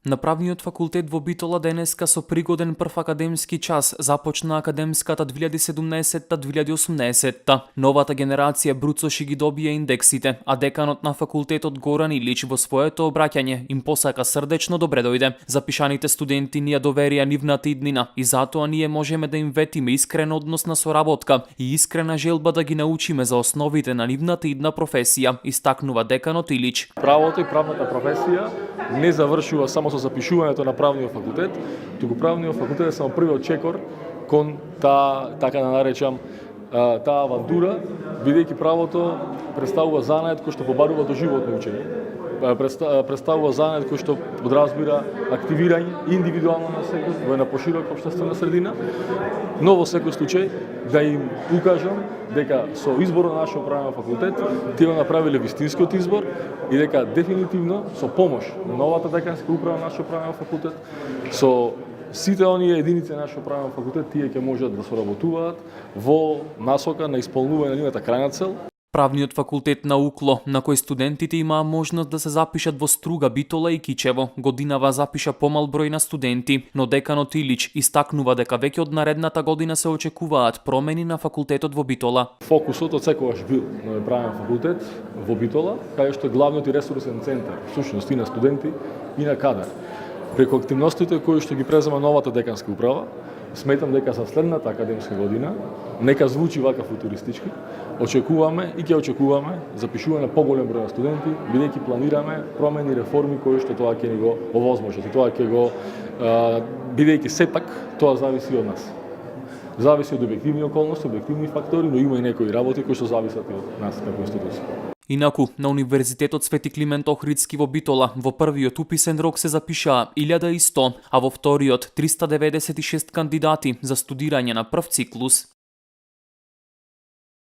На правниот факултет во Битола денеска со пригоден прв академски час започна академската 2017-2018. Новата генерација бруцоши ги добија индексите, а деканот на факултетот Горан Илич во своето обраќање им посака срдечно добре дојде. Запишаните студенти ни ја доверија нивната иднина и затоа ние можеме да им ветиме искрена односна соработка и искрена желба да ги научиме за основите на нивната идна професија, истакнува деканот Илич. Правото и правната професија не завршува само со запишувањето на правниот факултет, туку правниот факултет е само првиот чекор кон така да наречам, таа авантура, бидејќи правото представува занает кој што побарува доживотно учење, представува занает кој што подразбира активирање индивидуално на секој во една поширока општествена средина, но во секој случај да им укажам дека со изборот на нашиот правен факултет тие го направиле вистинскиот избор и дека дефинитивно со помош на новата деканска управа на нашиот правен факултет, со сите оние единици на нашиот правен факултет, тие ќе можат да соработуваат во насока на исполнување на нивната крајна цел. Правниот факултет на УКЛО, на кој студентите имаа можност да се запишат во Струга, Битола и Кичево, годинава запиша помал број на студенти, но деканот Илич истакнува дека веќе од наредната година се очекуваат промени на факултетот во Битола. Фокусот од секогаш бил на правен факултет во Битола, каде што е главниот и ресурсен центар, всушност и на студенти и на кадар. Преку активностите кои што ги презема новата деканска управа, сметам дека за следната академска година, нека звучи вака футуристички, очекуваме и ќе очекуваме запишување на поголем број на студенти, бидејќи планираме промени и реформи кои што тоа ќе ни го овозможат. Тоа ќе го бидејќи сепак тоа зависи од нас. Зависи од објективни околности, објективни фактори, но има и некои работи кои што зависат и од нас како институција. Инаку, на Универзитетот Свети Климент Охридски во Битола, во првиот уписен рок се запишаа 1100, а во вториот 396 кандидати за студирање на прв циклус.